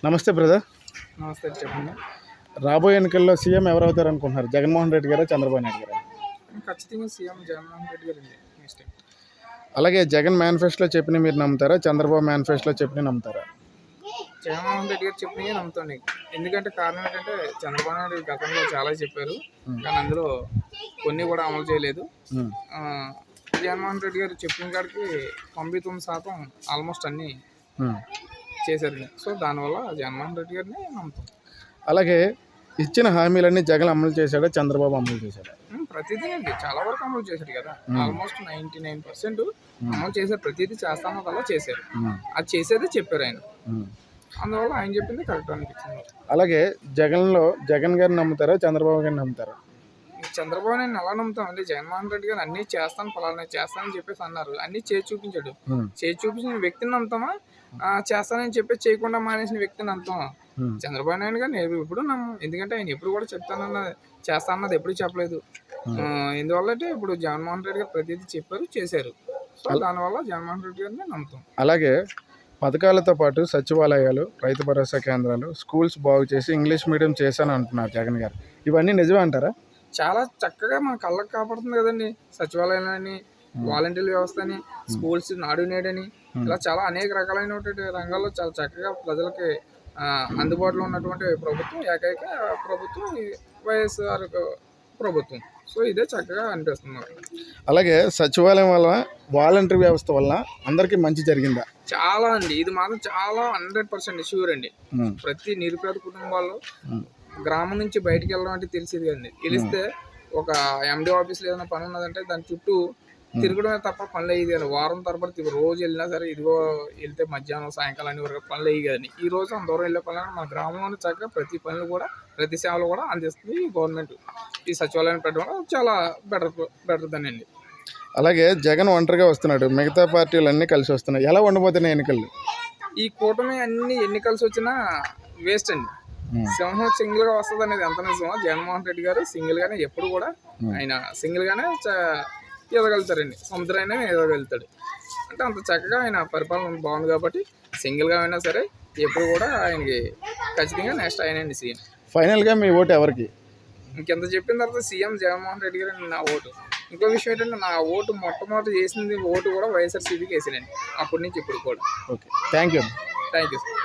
నమస్తే బ్రదర్. నమస్తే, చెప్పండి. రాబోయే ఎన్నికల్లో సీఎం ఎవరు అవుతారు అనుకుంటున్నారు? జగన్మోహన్ రెడ్డి గారా, చంద్రబాబు నాయుడు గారా? ఖచ్చితంగా సీఎం జగన్మోహన్ రెడ్డి గారు అండి. నెక్స్ట్ టైం అలాగే జగన్ మేనిఫెస్టోలో చెప్పిన మీరు నమ్ముతారా? చంద్రబాబు మేనిఫెస్టోలో చెప్పిన నమ్ముతారా? జగన్మోహన్ రెడ్డి గారు చెప్పినవి నమ్ముతాండి. ఎందుకంటే కారణం ఏంటంటే చంద్రబాబు నాయుడు గతంలో చాలా చెప్పారు, కానీ అందులో కొన్ని కూడా అమలు చేయలేదు. ఆ, జగన్మోహన్ రెడ్డి గారు చెప్పిన కాడికి 99% ఆల్మోస్ట్ అన్నీ చేశారు. సో దానివల్ల జగన్మోహన్ రెడ్డి గారిని నమ్ముతాం. అలాగే ఇచ్చిన హామీలన్నీ జగన్ అమలు చేశాడా, చంద్రబాబు అమలు చేశాడా? ప్రతిదీ అండి చాలా వరకు అమలు చేశాడు కదా. ఆల్మోస్ట్ 99% అమలు చేశారు. ప్రతిదీ చేస్తానదల్లా చేశారు. అది చేసేది చెప్పారు ఆయన. అందువల్ల ఆయన చెప్పింది కరెక్ట్ అనిపించింది. అలాగే జగన్ గారిని నమ్ముతారా, చంద్రబాబు గారిని నమ్ముతారా? చంద్రబాబు నాయుడు ఎలా నమ్ముతామండి? జగన్మోహన్ రెడ్డి గారు అన్ని చేస్తాను, ఫలానా చేస్తానని చెప్పేసి అన్నారు. అన్ని చేసి చూపించాడు. చేసి చూపించిన వ్యక్తిని నమ్ముతామా, చేస్తానని చెప్పేసి చేయకుండా మానేసిన వ్యక్తిని నమ్ముతామా? చంద్రబాబు నాయుడు గారిని ఎప్పుడు నమ్మం. ఎందుకంటే ఆయన ఎప్పుడు కూడా చేస్తానన్నది ఎప్పుడు చెప్పలేదు. ఎందువల్ల అంటే ఇప్పుడు జగన్మోహన్ రెడ్డి గారు ప్రతిదీ చెప్పారు, చేశారు. సో దానివల్ల జగన్మోహన్ రెడ్డి గారిని నమ్ముతాం. అలాగే పథకాలతో పాటు సచివాలయాలు, రైతు భరోసా కేంద్రాలు, స్కూల్స్ బాగు చేసి ఇంగ్లీష్ మీడియం చేశాను అంటున్నారు జగన్ గారు. ఇవన్నీ నిజమే అంటారా? చాలా చక్కగా మన కళ్ళకు కాపాడుతుంది కదండి. సచివాలయాలని, వాలంటీర్ వ్యవస్థ అని, స్కూల్స్, నాడు నేడని, ఇలా చాలా అనేక రకాలైనటువంటి రంగాల్లో చాలా చక్కగా ప్రజలకి అందుబాటులో ఉన్నటువంటి ప్రభుత్వం, ఏకైక ప్రభుత్వం వైఎస్ఆర్ ప్రభుత్వం. సో ఇదే చక్కగా అనిపిస్తుంది నాకు. అలాగే సచివాలయం వల్ల, వాలంటీర్ వ్యవస్థ వల్ల అందరికీ మంచి జరిగిందా? చాలా అండి. ఇది మాత్రం చాలా 100% షూర్ అండి. ప్రతి నిరుపేద కుటుంబాల్లో గ్రామం నుంచి బయటికి వెళ్ళడం అంటే తెలిసేది కదండి. తెలిస్తే ఒక ఎండి ఆఫీస్లో ఏదైనా పని ఉన్నదంటే దాని చుట్టూ తిరగడమే తప్ప పనులు అయ్యేది కానీ, వారం తరబడి రోజు వెళ్ళినా సరే ఇదిగో వెళ్తే మధ్యాహ్నం సాయంకాలం అన్ని వరకు పనులు అయ్యి కానీ, ఈ రోజు అంత దూరం వెళ్ళే పనులు మన గ్రామంలోనే చక్కగా ప్రతి పనులు కూడా, ప్రతి సేవలు కూడా అందిస్తుంది ఈ గవర్నమెంట్. ఈ సచివాలయం పెట్టడం వల్ల చాలా బెటర్ అండి. అలాగే జగన్ ఒంటరిగా వస్తున్నాడు, మిగతా పార్టీలు కలిసి వస్తున్నాయి. ఎలా ఉండబోతున్నాయి ఎన్నికలు? ఈ కూటమి అన్ని ఎన్ని కలిసి వచ్చినా వేస్ట్ అండి. సింహం సింగిల్ గా వస్తుంది అనేది ఎంత నిజమో, జగన్మోహన్ రెడ్డి గారు సింగిల్ గానే ఎప్పుడు కూడా ఆయన సింగిల్ గానే ఎదగలుగుతారండి. సముద్రాన్ని ఎదగలుగుతాడు అంటే అంత చక్కగా ఆయన పరిపాలన బాగుంది కాబట్టి సింగిల్ గా అయినా సరే ఎప్పుడు కూడా ఆయనకి ఖచ్చితంగా నెక్స్ట్ ఆయనండి సీఎం. ఫైనల్ గా మీ ఓటు ఎవరికి? ఇంకెంత చెప్పిన తర్వాత సీఎం జగన్మోహన్ రెడ్డి గారు నా ఓటు. ఇంకో విషయం ఏంటంటే నా ఓటు మొట్టమొదటి చేసింది ఓటు కూడా వైఎస్ఆర్సీపీకి వేసానండి. అప్పటి నుంచి ఇప్పుడు కూడా. Okay, thank you. Thank you sir.